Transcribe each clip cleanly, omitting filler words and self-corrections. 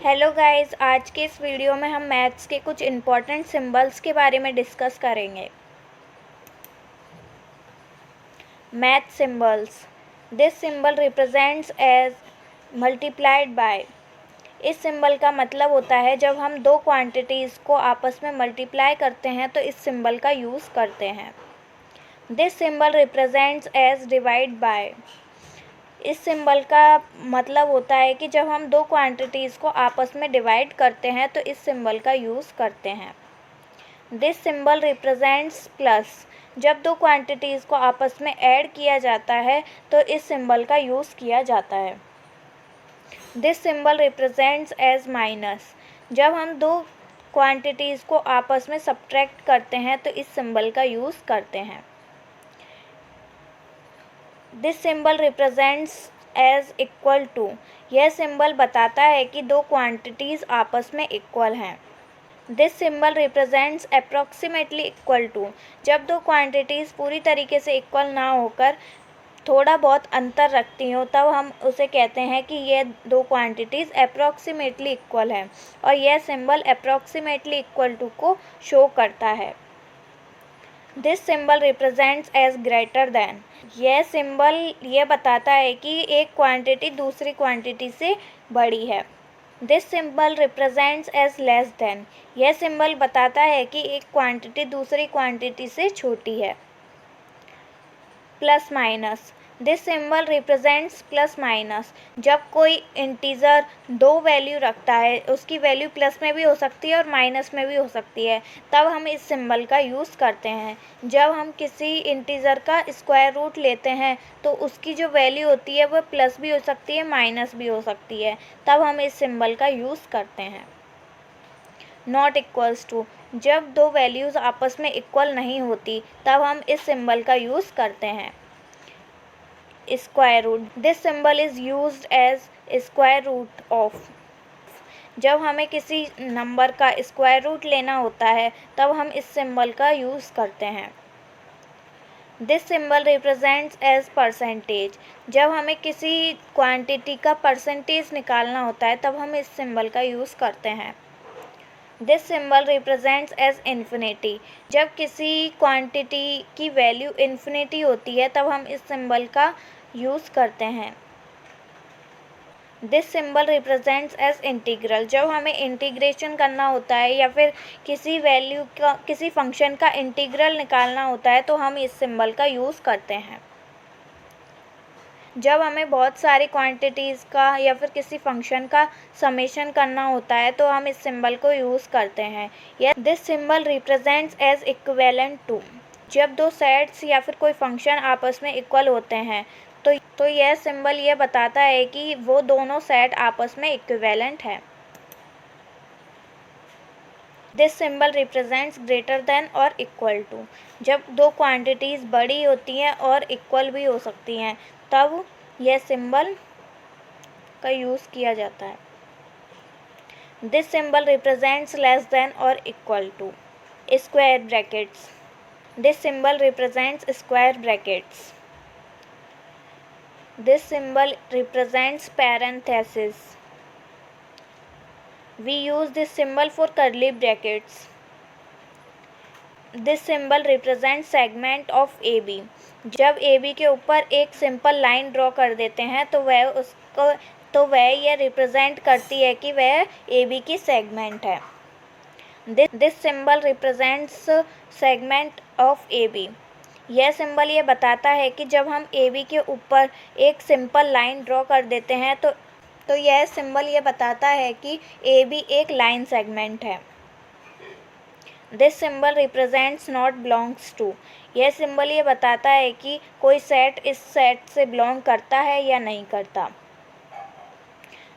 Hello guys, आज के इस वीडियो में हम मैथ्स के कुछ इम्पॉर्टेंट सिंबल्स के बारे में डिस्कस करेंगे। Math symbols. This symbol represents as multiplied by. इस सिंबल का मतलब होता है जब हम दो क्वांटिटीज़ को आपस में मल्टीप्लाई करते हैं तो इस सिंबल का यूज़ करते हैं। This symbol represents as divide by. इस सिंबल का मतलब होता है कि जब हम दो क्वांटिटीज़ को आपस में डिवाइड करते हैं तो इस सिंबल का यूज़ करते हैं। This symbol represents plus. जब दो क्वांटिटीज़ को आपस में ऐड किया जाता है तो इस सिंबल का यूज़ किया जाता है। This symbol represents as minus. जब हम दो क्वांटिटीज़ को आपस में सब्ट्रैक्ट करते हैं तो इस सिंबल का यूज़ करते हैं। This symbol represents as equal to. यह सिंबल बताता है कि दो क्वांटिटीज़ आपस में इक्वल हैं। This symbol represents approximately equal to. जब दो क्वांटिटीज़ पूरी तरीके से इक्वल ना होकर थोड़ा बहुत अंतर रखती हो तब हम उसे कहते हैं कि ये दो क्वांटिटीज़ अप्रॉक्सीमेटली इक्वल हैं और यह सिंबल अप्रॉक्सीमेटली इक्वल टू को शो करता है। This symbol represents as greater than. यह सिंबल ये बताता है कि एक क्वांटिटी दूसरी क्वांटिटी से बड़ी है। This symbol represents as less than. यह सिंबल बताता है कि एक क्वांटिटी दूसरी क्वांटिटी से छोटी है। Plus minus. This symbol represents plus minus. जब कोई इंटीज़र दो वैल्यू रखता है, उसकी वैल्यू प्लस में भी हो सकती है और माइनस में भी हो सकती है, तब हम इस सिंबल का यूज़ करते हैं। जब हम किसी इंटीज़र का स्क्वायर रूट लेते हैं तो उसकी जो वैल्यू होती है वह प्लस भी हो सकती है, माइनस भी हो सकती है, तब हम इस सिंबल का यूज़ करते हैं। Not equals to. जब दो वैल्यूज़ आपस में इक्वल नहीं होती तब हम इस सिंबल का यूज़ करते हैं। Square root. This symbol is used as square root of. जब हमें किसी नंबर का स्क्वायर रूट लेना होता है तब हम इस सिंबल का यूज़ करते हैं। This symbol represents as percentage. जब हमें किसी क्वांटिटी का परसेंटेज निकालना होता है तब हम इस सिंबल का यूज़ करते हैं। This symbol represents as infinity. जब किसी क्वांटिटी की वैल्यू इन्फिनिटी होती है तब हम इस सिंबल का यूज़ करते हैं। This symbol represents as integral. जब हमें इंटीग्रेशन करना होता है या फिर किसी वैल्यू का, किसी फंक्शन का इंटीग्रल निकालना होता है तो हम इस सिंबल का यूज़ करते हैं। जब हमें बहुत सारी क्वांटिटीज़ का या फिर किसी फंक्शन का समेशन करना होता है तो हम इस सिंबल को यूज़ करते हैं। यह this symbol represents as equivalent to. जब दो सेट्स या फिर कोई फंक्शन आपस में इक्वल होते हैं तो यह सिंबल ये बताता है कि वो दोनों सेट आपस में इक्विवेलेंट हैं। This symbol represents greater than और इक्वल टू। जब दो क्वांटिटीज़ बड़ी होती हैं और इक्वल भी हो सकती हैं तब यह सिंबल का यूज़ किया जाता है। This symbol represents less than और equal to. Square brackets. This symbol represents square brackets. This symbol represents parenthesis. We use this symbol for curly brackets. This symbol represents segment of AB. जब AB के ऊपर एक simple line draw कर देते हैं तो वह यह रिप्रेजेंट करती है कि वह AB की सेगमेंट है। This symbol represents segment of AB. यह सिंबल ये बताता है कि जब हम AB के ऊपर एक सिंपल लाइन ड्रॉ कर देते हैं तो यह सिंबल ये बताता है कि AB एक लाइन सेगमेंट है। This symbol represents not belongs to. यह सिंबल ये बताता है कि कोई सेट इस सेट से बिलोंग करता है या नहीं करता।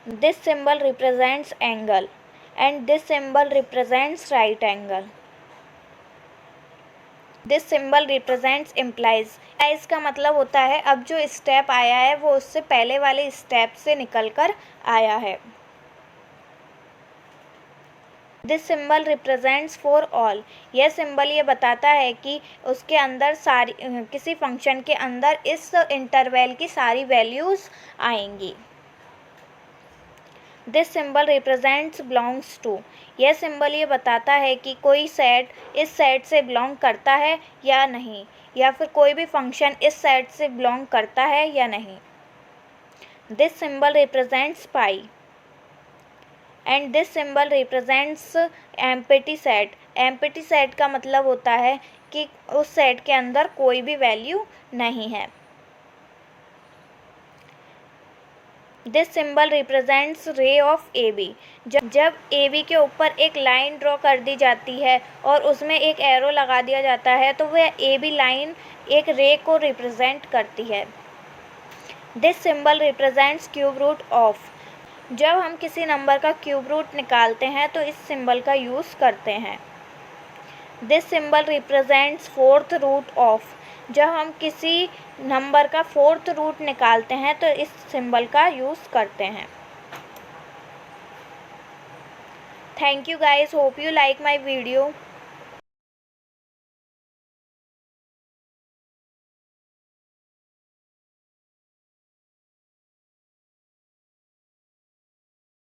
This symbol represents angle and this symbol represents right angle. This symbol represents implies. इसका मतलब होता है अब जो स्टेप आया है वो उससे पहले वाले स्टेप से निकल कर आया है। This symbol represents for all. यह सिंबल ये बताता है कि उसके अंदर किसी फंक्शन के अंदर इस इंटरवल की सारी वैल्यूज़ आएंगी। This symbol represents belongs to. यह सिंबल ये बताता है कि कोई सेट इस सेट से बिलोंग करता है या नहीं, या फिर कोई भी फंक्शन इस सेट से बिलोंग करता है या नहीं। This symbol represents pi and this symbol represents empty set. Empty set का मतलब होता है कि उस सेट के अंदर कोई भी वैल्यू नहीं है। This symbol represents ray of A B. जब ए बी के ऊपर एक लाइन ड्रॉ कर दी जाती है और उसमें एक एरो लगा दिया जाता है तो वह ए बी लाइन एक रे को रिप्रेजेंट करती है। This symbol represents cube root of. जब हम किसी नंबर का क्यूब रूट निकालते हैं तो इस सिंबल का यूज़ करते हैं। This symbol represents fourth root of. जब हम किसी नंबर का फोर्थ रूट निकालते हैं तो इस सिंबल का यूज़ करते हैं। Thank you guys, hope you like my video.